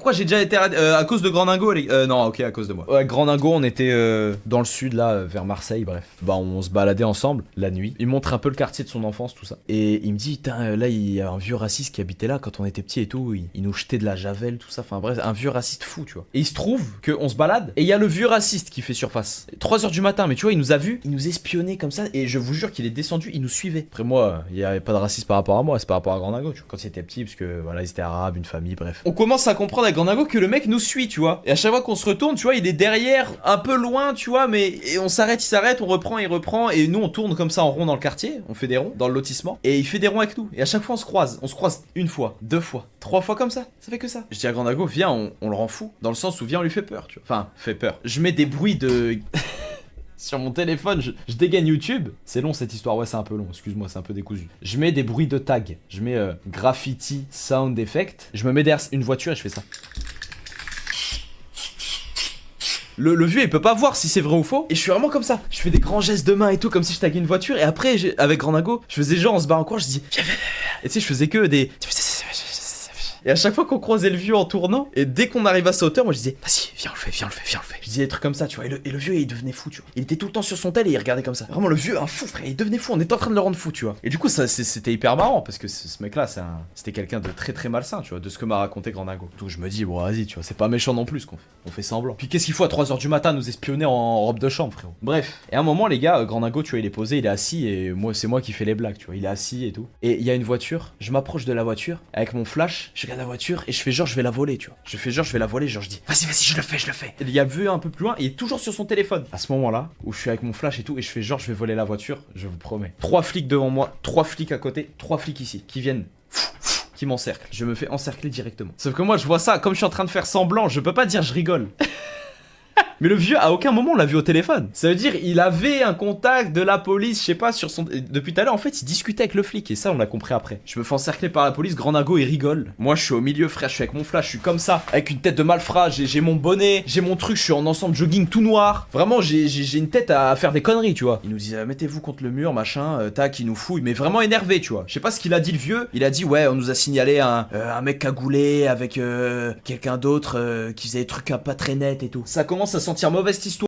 pourquoi j'ai déjà été à cause de Grandingo. Non, ok, à cause de moi. Ouais, Grandingo, on était dans le sud, là, vers Marseille, bref. Bah, on se baladait ensemble la nuit. Il montre un peu le quartier de son enfance, tout ça. Et il me dit, là, il y a un vieux raciste qui habitait là quand on était petit et tout. Il nous jetait de la javel, tout ça. Enfin, bref, un vieux raciste fou, tu vois. Et il se trouve qu'on se balade et il y a le vieux raciste qui fait surface. 3h du matin, mais tu vois, il nous a vus, il nous espionnait comme ça. Et je vous jure qu'il est descendu, il nous suivait. Après, moi, il n'y avait pas de racisme par rapport à moi, c'est par rapport à Grandingo, tu vois. Quand il était petit, parce que voilà, ils étaient arabes, une famille, bref. On commence à comprendre avec Grandingo que le mec nous suit, tu vois. Et à chaque fois qu'on se retourne, tu vois, il est derrière, un peu loin, tu vois, mais et on s'arrête, il s'arrête, on reprend, il reprend. Et nous, on tourne comme ça en rond dans le quartier, on fait des ronds dans le lotissement. Et il fait des ronds avec nous. Et à chaque fois, on se croise. On se croise une fois, 2 fois, 3 fois comme ça. Ça fait que ça. Je dis à Grandingo, viens, on le rend fou. Dans le sens où viens, on lui fait peur, tu vois. Enfin, fait peur. Je mets des bruits de. Sur mon téléphone, je dégaine YouTube. C'est long cette histoire, ouais, c'est un peu long, excuse-moi, c'est un peu décousu. Je mets des bruits de tag. Je mets graffiti, sound effect. Je me mets derrière une voiture et je fais ça. Le vieux il peut pas voir si c'est vrai ou faux. Et je suis vraiment comme ça. Je fais des grands gestes de main et tout, comme si je taguais une voiture. Et après, avec Grandingo, je faisais genre, on se barre en cours, je dis viens, viens, viens. Et tu sais, je faisais que des. Et à chaque fois qu'on croisait le vieux en tournant, et dès qu'on arrive à sa hauteur, moi je disais vas-y, viens, on le fait, viens, on le fait, viens, on le fait. Je disais des trucs comme ça, tu vois. Et le vieux il devenait fou, tu vois. Il était tout le temps sur son tel et il regardait comme ça. Vraiment, le vieux, un fou, frère, il devenait fou. On était en train de le rendre fou, tu vois. Et du coup, ça c'était hyper marrant parce que ce mec-là, c'était quelqu'un de très très malsain, tu vois, de ce que m'a raconté Grandingo. Donc je me dis, bon, vas-y, tu vois, c'est pas méchant non plus ce qu'on fait. On fait semblant. Puis qu'est-ce qu'il faut à 3h du matin nous espionner en robe de chambre, frérot. Bref. Et à un moment, les gars, Grandingo, tu vois, il est posé, il est assis et moi, c'est moi qui fais les blagues, tu vois. Il est assis et tout. Et il y a une voiture, je m'approche de la voiture avec mon flash, je regarde la voiture et je fais genre, je vais la voler, tu vois. Je fais genre, je vais la voler, genre, je dis, vas-y, vas-y, je le fais, je le fais. Et il y a vu un peu plus loin, il est toujours sur son téléphone. À ce moment-là, où je suis avec mon flash et tout, et je fais genre, je vais voler la voiture, je vous promets. 3 flics devant moi, 3 flics à côté, 3 flics ici, qui viennent. Qui m'encerclent. Je me fais encercler directement. Sauf que moi, je vois ça, comme je suis en train de faire semblant, je peux pas dire je rigole. Mais le vieux, à aucun moment, on l'a vu au téléphone. Ça veut dire, il avait un contact de la police, je sais pas, sur son. Depuis tout à l'heure, en fait, il discutait avec le flic, et ça, on l'a compris après. Je me fais encercler par la police, Grandingo, il rigole. Moi, je suis au milieu, frère, je suis avec mon flash, je suis comme ça, avec une tête de malfrat, j'ai mon bonnet, j'ai mon truc, je suis en ensemble jogging tout noir. Vraiment, j'ai une tête à faire des conneries, tu vois. Il nous dit, mettez-vous contre le mur, machin, tac, il nous fouille, mais vraiment énervé, tu vois. Je sais pas ce qu'il a dit, le vieux. Il a dit, ouais, on nous a signalé un mec cagoulé avec quelqu'un d'autre qui faisait des trucs pas très nets et tout. Ça commence à sentir mauvaise histoire.